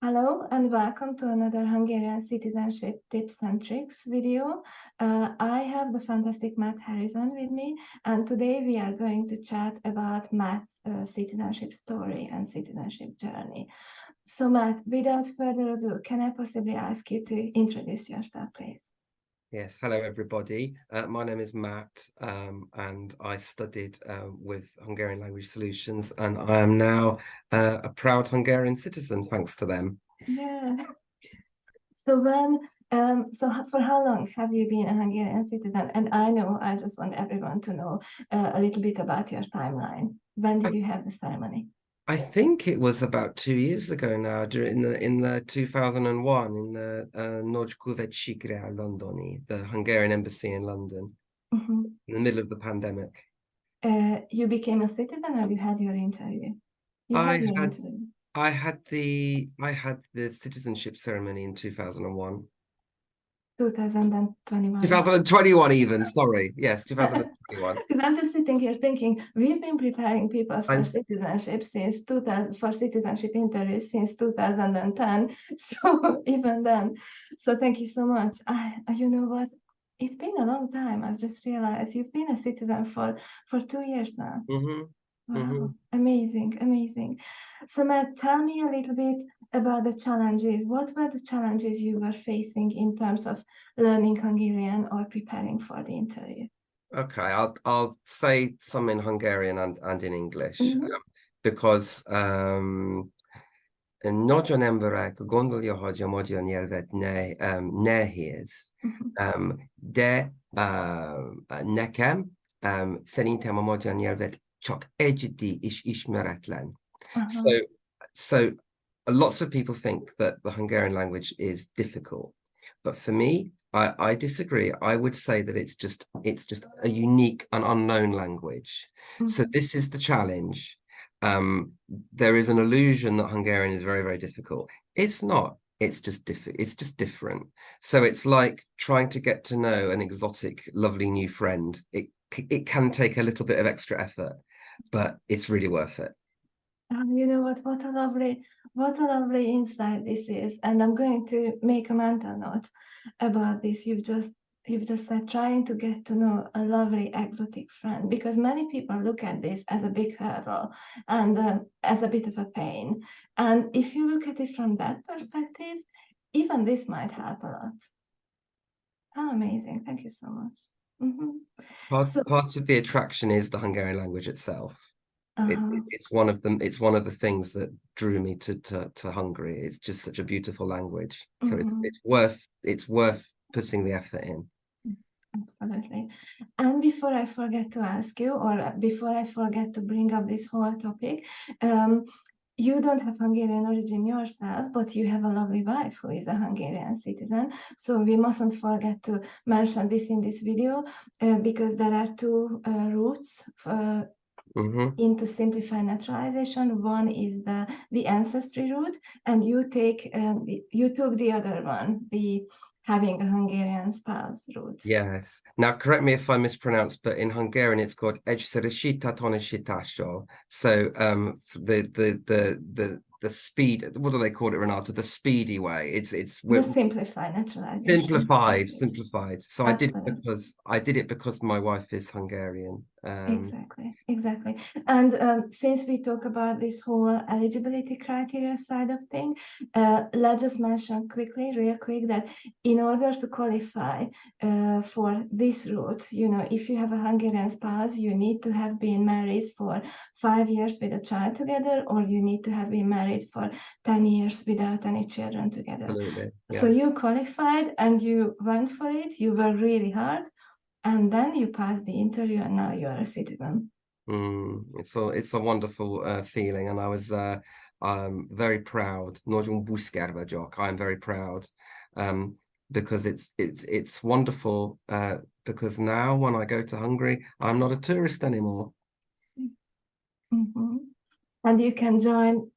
Hello and welcome to another Hungarian Citizenship Tips and Tricks video. I have the fantastic Matt Harrison with me, and today we are going to chat about Matt's citizenship story and citizenship journey. So Matt, without further ado, can I possibly ask you to introduce yourself, please? Yes, hello everybody. My name is Matt, and I studied with Hungarian Language Solutions, and I am now a proud Hungarian citizen, thanks to them. Yeah. For how long have you been a Hungarian citizen? And I just want everyone to know a little bit about your timeline. When did I, you have the ceremony? I think it was about 2 years ago now, during in the 2001 in the Nagykövetségre Londoni, the Hungarian embassy in London, Mhm. in the middle of the pandemic. You became a citizen or you had your interview? You had I your had interview. I had the citizenship ceremony in 2001. 2021. 2021 even, sorry. Yes, 2021. Because I'm just sitting here thinking, we've been preparing people for And citizenship since 2000, for citizenship interviews since 2010. So even then, so thank you so much. You know what? It's been a long time. I've just realized you've been a citizen for 2 years now. hmm hmm Wow, amazing, amazing. So Matt, tell me a little bit about the challenges. What were the challenges you were facing in terms of learning Hungarian or preparing for the interview? Okay, I'll say some in Hungarian and in English, Mhm, because nagyon emberek gondolja, hogy a magyar nyelvet nehéz. mhm. De nekem szerintem a magyar nyelvet csak egyedi és ismeretlen. So, Uh-huh. so lots of people think that the Hungarian language is difficult, but for me, I disagree. I would say that it's just a unique and unknown language. So Mhm. this is the challenge. There is an illusion that Hungarian is very, very difficult. It's not. It's just different. So it's like trying to get to know an exotic, lovely new friend. It can take a little bit of extra effort, but it's really worth it. You know what? What a lovely insight this is. And I'm going to make a mental note about this. You've just said trying to get to know a lovely exotic friend because many people look at this as a big hurdle and as a bit of a pain. And if you look at it from that perspective, even this might help a lot. How amazing! Thank you so much. Mhm. So, Part of the attraction is the Hungarian language itself. uh-huh. It's one of them. It's one of the things that drew me to Hungary. It's just such a beautiful language. So Mhm. it's worth putting the effort in. Absolutely. And before I forget to ask you, or before I forget to bring up this whole topic, um, you don't have Hungarian origin yourself, but you have a lovely wife who is a Hungarian citizen. So we mustn't forget to mention this in this video because there are two routes hmm into simplified naturalization. One is the ancestry route, and you took the other one, the having a Hungarian spouse route. Yes. Now, correct me if I mispronounce, but in Hungarian it's called Egyszerűsített Tanúsítással. So, the speed. What do they call it, Renata? The speedy way. We're The simplified naturalization simplified, process. simplified. So Absolutely. I did it because my wife is Hungarian. Exactly, exactly. And since we talk about this whole eligibility criteria side of thing, let's just mention quickly, real quick, that in order to qualify for this route, if you have a Hungarian spouse, you need to have been married for 5 years with a child together, or you need to have been married for 10 years without any children together. Absolutely. So Yeah. you qualified and you went for it, you worked really hard, and then you pass the interview and now you are a citizen. It's a wonderful feeling, and I was very proud. Nagyon büszke vagyok. I'm very proud, um, because it's wonderful. Because now when I go to Hungary, I'm not a tourist anymore. Mhm. And you can join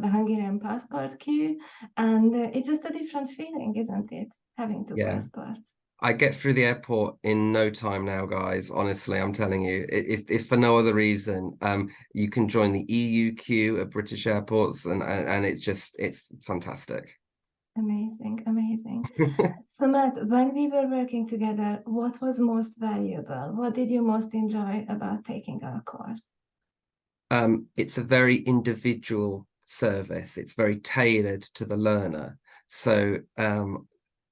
the Hungarian passport queue, and it's just a different feeling, isn't it? Having two Yeah, passports. I get through the airport in no time now, guys. Honestly, I'm telling you, if for no other reason, you can join the EU queue at British airports, and it's fantastic. Amazing, amazing. So Matt, when we were working together, what was most valuable? What did you most enjoy about taking our course? It's a very individual service. It's very tailored to the learner. So,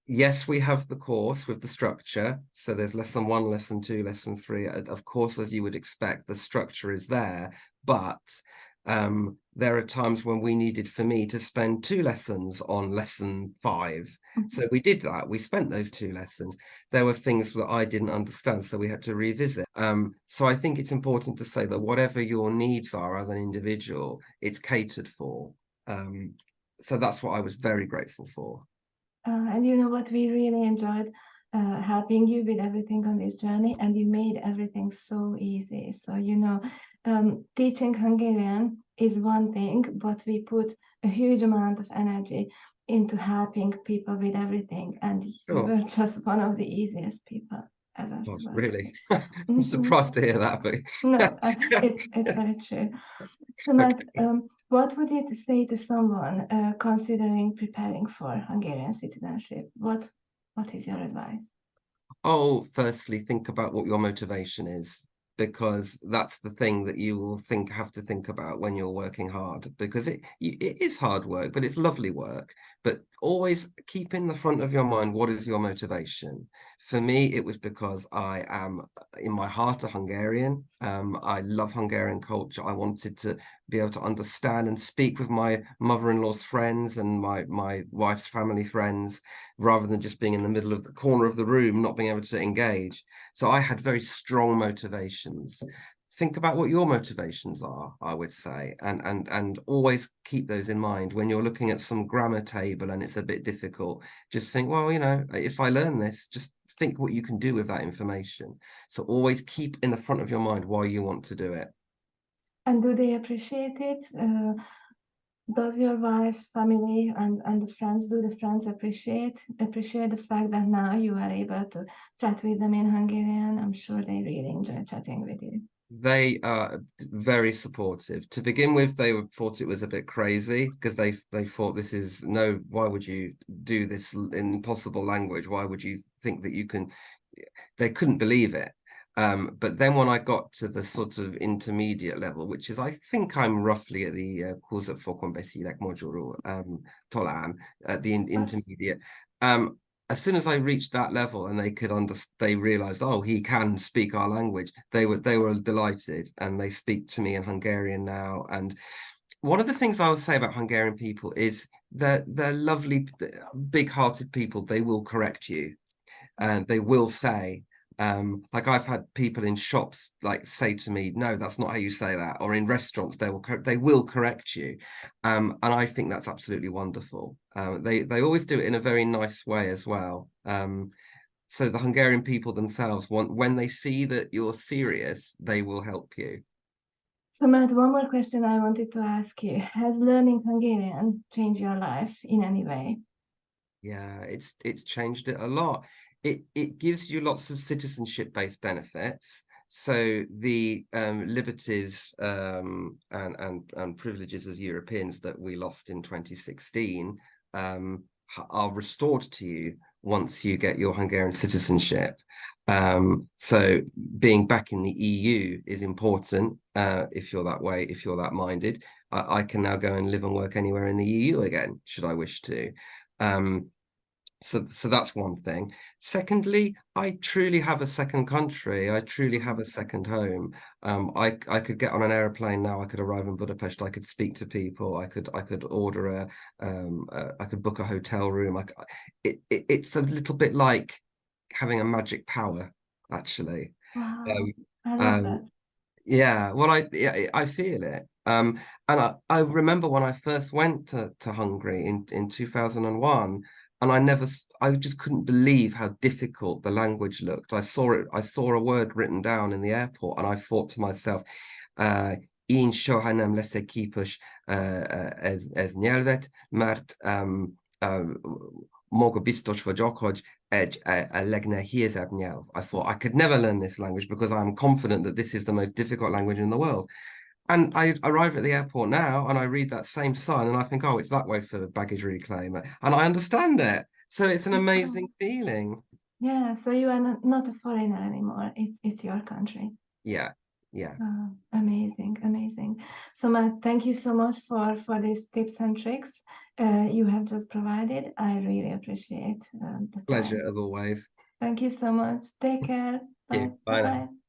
yes, we have the course with the structure. So there's lesson one, lesson two, lesson three. Of course, as you would expect, the structure is there, but there are times when we needed for me to spend 2 lessons on lesson 5. So we did that. We spent those 2 lessons. There were things that I didn't understand, so we had to revisit. So I think it's important to say that whatever your needs are as an individual, it's catered for. So that's what I was very grateful for. And you know what, we really enjoyed helping you with everything on this journey, and you made everything so easy. So, you know, teaching Hungarian is one thing, but we put a huge amount of energy into helping people with everything, and you Sure. were just one of the easiest people ever God, to work really? with. I'm Mhm. surprised to hear that, but No, it's very true. So, Matt, okay. what would you say to someone considering preparing for Hungarian citizenship? What is your advice? Oh, firstly, think about what your motivation is, because that's the thing that you will have to think about when you're working hard, because it is hard work, but it's lovely work. But always keep in the front of your mind, what is your motivation? For me, it was because I am in my heart a Hungarian. I love Hungarian culture. I wanted to be able to understand and speak with my mother-in-law's friends and my wife's family friends, rather than just being in the middle of the corner of the room, not being able to engage. So I had very strong motivations. Think about what your motivations are, I would say, and always keep those in mind when you're looking at some grammar table and it's a bit difficult. Just think, well, if I learn this, just think what you can do with that information. So always keep in the front of your mind why you want to do it. And do they appreciate it? Does your wife, family, and the friends, do the friends appreciate the fact that now you are able to chat with them in Hungarian? I'm sure they really enjoy chatting with you. They are very supportive. To begin with, thought it was a bit crazy, because they thought, this is no, why would you do this in impossible language? Why would you think that you can? They couldn't believe it. But then when I got to the sort of intermediate level, which is, I think I'm roughly at the kursa fokon beszélek magyarul, talán, at the intermediate. As soon as I reached that level and they could they realized, oh, he can speak our language. They were delighted, and they speak to me in Hungarian now. And one of the things I would say about Hungarian people is that they're lovely, big-hearted people. They will correct you, and they will say, like, I've had people in shops like say to me, no, that's not how you say that, or in restaurants they will correct you, and I think that's absolutely wonderful. They always do it in a very nice way as well. So the Hungarian people themselves when they see that you're serious, they will help you. So, Matt, one more question I wanted to ask you. Has learning Hungarian changed your life in any way? Yeah, it's changed it a lot. It gives you lots of citizenship-based benefits. So the liberties and privileges as Europeans that we lost in 2016 are restored to you once you get your Hungarian citizenship. So being back in the EU is important, if you're that way, if you're that minded. I can now go and live and work anywhere in the EU again, should I wish to. Um, so that's one thing. Secondly, I truly have a second country. I truly have a second home. I could get on an airplane now. I could arrive in Budapest. I could speak to people. I could order I could book a hotel room. It's a little bit like having a magic power, actually. Wow, Um, I love um, that. yeah, well, I feel it. And I remember when I first went to Hungary in 2001, and I just couldn't believe how difficult the language looked. I saw a word written down in the airport, and I thought to myself, "Én soha nem leszek képes ez nyelvet, mert maga biztos vagyok, hogy I thought I could never learn this language because I'm confident that this is the most difficult language in the world. And I arrive at the airport now and I read that same sign and I think, oh, it's that way for baggage reclaim. And I understand it. So it's an amazing feeling. Yeah, so you are not a foreigner anymore. It's your country. Yeah, yeah. Amazing, amazing. So Matt, thank you so much for these tips and tricks you have just provided. I really appreciate the Pleasure time. as always. Thank you so much. Take care. Thank Bye. you. Bye now. Bye.